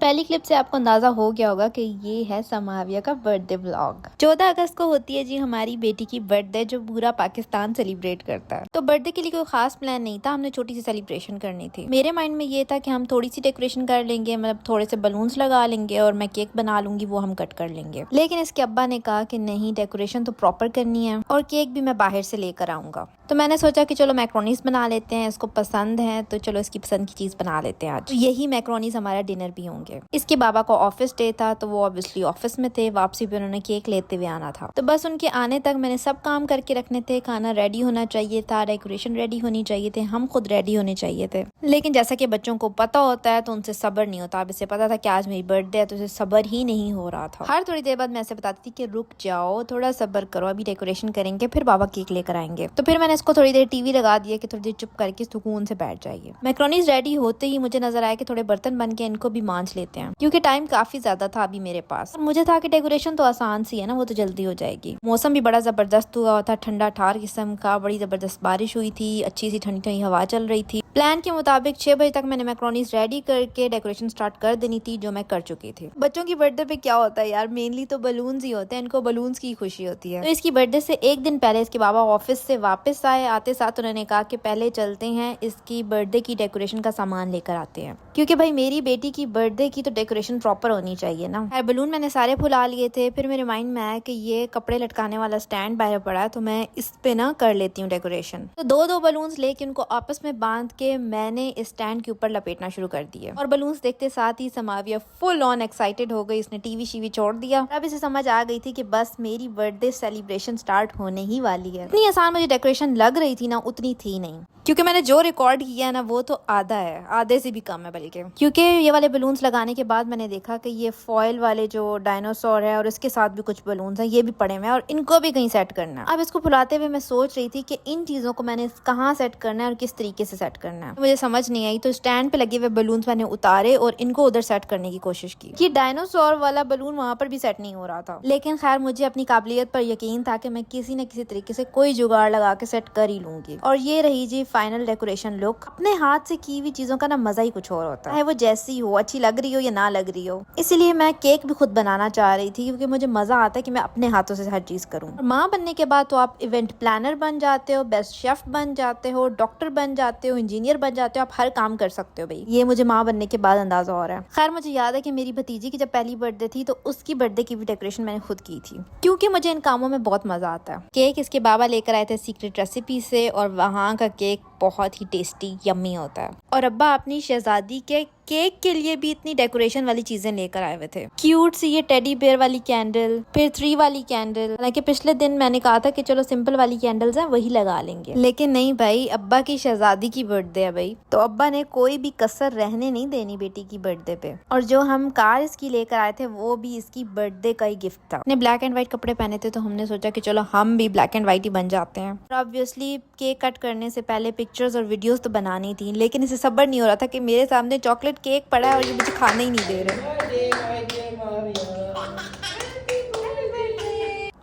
पहली क्लिप से आपको अंदाजा हो गया होगा कि ये है समाविया का बर्थडे व्लॉग। 14 अगस्त को होती है जी हमारी बेटी की बर्थडे, जो पूरा पाकिस्तान सेलिब्रेट करता है। तो बर्थडे के लिए कोई खास प्लान नहीं था, हमने छोटी सी सेलिब्रेशन करनी थी। मेरे माइंड में ये था कि हम थोड़ी सी डेकोरेशन कर लेंगे, मतलब थोड़े से बलून्स लगा लेंगे और मैं केक बना लूंगी, वो हम कट कर लेंगे। लेकिन इसके अब्बा ने कहा कि नहीं, डेकोरेशन तो प्रॉपर करनी है और केक भी मैं बाहर से लेकर आऊंगा। तो मैंने सोचा कि चलो मैक्रोनीस बना लेते हैं, इसको पसंद है तो चलो इसकी पसंद की चीज बना लेते हैं आज। तो यही मैक्रोनीस हमारा डिनर भी होंगे। इसके बाबा को ऑफिस डे था तो वो ऑब्वियसली ऑफिस में थे, वापसी पे उन्होंने केक लेते हुए आना था। तो बस उनके आने तक मैंने सब काम करके रखने थे, खाना रेडी होना चाहिए था, डेकोरेशन रेडी होनी चाहिए थे, हम खुद रेडी होने चाहिए थे। लेकिन जैसा कि बच्चों को पता होता है तो उनसे सब्र नहीं होता। अब इसे पता था कि आज मेरी बर्थडे है तो उसे सब्र ही नहीं हो रहा था। हर थोड़ी देर बाद मैं ऐसे बताती थी कि रुक जाओ, थोड़ा सब्र करो, अभी डेकोरेशन करेंगे फिर बाबा केक लेकर आएंगे। तो फिर मैंने इसको थोड़ी देर टीवी लगा दिया कि थोड़ी देर चुप करके सुकून से बैठ जाइए। मैक्रोनीज रेडी होते ही मुझे नजर आया कि थोड़े बर्तन बन के इनको भी मांझ लेते हैं, क्योंकि टाइम काफी ज्यादा था अभी मेरे पास। और मुझे था कि डेकोरेशन तो आसान सी है ना, वो तो जल्दी हो जाएगी। मौसम भी बड़ा जबरदस्त हुआ था, ठंडा ठार किस्म का, बड़ी जबरदस्त बारिश हुई थी, अच्छी सी ठंडी ठंडी हवा चल रही थी। प्लान के मुताबिक 6 बजे तक मैंने मैक्रोनीज रेडी करके डेकोरेशन स्टार्ट कर देनी थी, जो मैं कर चुकी थी। बच्चों की बर्थडे पे क्या होता है यार, मेनली तो बलून्स ही होते हैं, इनको बलून्स की खुशी होती है। तो इसकी बर्थडे से एक दिन पहले इसके बाबा ऑफिस से वापस आए, आते साथ उन्होंने कहा कि पहले चलते हैं इसकी बर्थडे की डेकोरेशन का सामान लेकर आते हैं, क्योंकि भाई मेरी बेटी की बर्थडे की तो डेकोरेशन प्रॉपर होनी चाहिए ना। बलून मैंने सारे फुला लिए थे, फिर मेरे माइंड में आया कि ये कपड़े लटकाने वाला स्टैंड बाहर पड़ा है तो मैं इस पे ना कर लेती हूँ डेकोरेशन। तो दो बलून्स लेके उनको आपस में बांध के मैंने इस स्टैंड के ऊपर लपेटना शुरू कर दिया। और बलून्स देखते साथ ही समाविया फुल ऑन एक्साइटेड हो गई, इसने टीवी शीवी छोड़ दिया। अब इसे समझ आ गई थी कि बस मेरी बर्थडे सेलिब्रेशन स्टार्ट होने ही वाली है। इतनी आसान मुझे डेकोरेशन लग रही थी ना, उतनी थी नहीं, क्योंकि मैंने जो रिकॉर्ड किया है ना वो तो आधा है, आधे से भी कम है बल्कि। क्योंकि ये वाले बलून्स लगाने के बाद मैंने देखा कि ये फॉयल वाले जो डायनासोर है और इसके साथ भी कुछ बलून्स हैं, ये भी पड़े हुए हैं और इनको भी कहीं सेट करना है। अब इसको फुलाते हुए मैं सोच रही थी कि इन चीजों को मैंने कहाँ सेट करना है और किस तरीके से सेट करना है, मुझे समझ नहीं आई। तो स्टैंड पे लगे हुए बलून्स मैंने उतारे और इनको उधर सेट करने की कोशिश की। ये डायनासोर वाला बलून वहां पर भी सेट नहीं हो रहा था, लेकिन खैर मुझे अपनी काबिलियत पर यकीन था कि मैं किसी न किसी तरीके से कोई जुगाड़ लगा के सेट कर ही लूंगी। और ये रही जी फाइनल डेकोरेशन लुक। अपने हाथ से की हुई चीजों का ना मजा ही कुछ और होता है, वो जैसी हो, अच्छी लग रही हो या ना लग रही हो। इसीलिए मैं केक भी खुद बनाना चाह रही थी, क्योंकि मुझे मजा आता है कि मैं अपने हाथों से हर चीज करूँ। माँ बनने के बाद तो आप इवेंट प्लानर बन जाते हो, बेस्ट शेफ बन जाते हो, डॉक्टर बन जाते हो, इंजीनियर बन जाते हो, आप हर काम कर सकते हो भाई। ये मुझे माँ बनने के बाद अंदाजा हो रहा है। खैर मुझे याद है कि मेरी भतीजी की जब पहली बर्थडे थी तो उसकी बर्थडे की भी डेकोरेशन मैंने खुद की थी, क्योंकि मुझे इन कामों में बहुत मजा आता है। केक इसके बाबा लेकर आए थे सीक्रेट रेसिपी से, और वहाँ का केक बहुत ही टेस्टी यम्मी होता है। और अब्बा अपनी शहजादी के केक के लिए भी इतनी डेकोरेशन वाली चीजें लेकर आए हुए थे। क्यूट सी ये टेडी बेयर वाली कैंडल, फिर 3 वाली कैंडल। हालांकि पिछले दिन मैंने कहा था कि चलो सिंपल वाली कैंडल्स हैं वही लगा लेंगे, लेकिन नहीं भाई, अब्बा की शहजादी की बर्थडे है भाई, तो अब्बा ने कोई भी कसर रहने नहीं देनी बेटी की बर्थडे पे। और जो हम कार इसकी लेकर आए थे वो भी इसकी बर्थडे का ही गिफ्ट था। ने ब्लैक एंड व्हाइट कपड़े पहने थे तो हमने सोचा कि चलो हम भी ब्लैक एंड व्हाइट ही बन जाते हैं। और ऑब्वियसली केक कट करने से पहले पिक्चर्स और वीडियोस तो बनानी थी, लेकिन इसे सब्र नहीं हो रहा था कि मेरे सामने चॉकलेट केक पड़ा है और ये मुझे खाने ही नहीं दे रहे।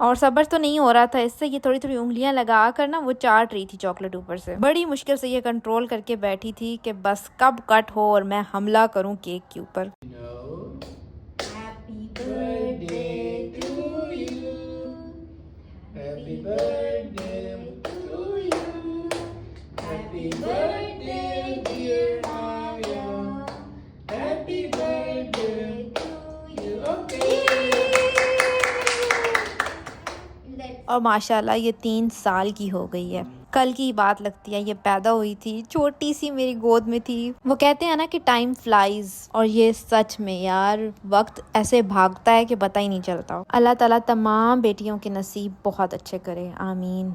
और सब्र तो नहीं हो रहा था इससे, ये थोड़ी थोड़ी उंगलियां लगा कर ना वो चाट रही थी चॉकलेट ऊपर से। बड़ी मुश्किल से ये कंट्रोल करके बैठी थी कि बस कब कट हो और मैं हमला करूं केक के ऊपर। Happy birthday to you, happy birthday to you, happy birthday dear Maria, happy birthday to you. Okay. और माशाल्लाह ये 3 साल की हो गई है। कल की बात लगती है, ये पैदा हुई थी, छोटी सी मेरी गोद में थी। वो कहते हैं ना कि टाइम फ्लाइज, और ये सच में यार वक्त ऐसे भागता है कि पता ही नहीं चलता। अल्लाह ताला तमाम बेटियों के नसीब बहुत अच्छे करे, आमीन।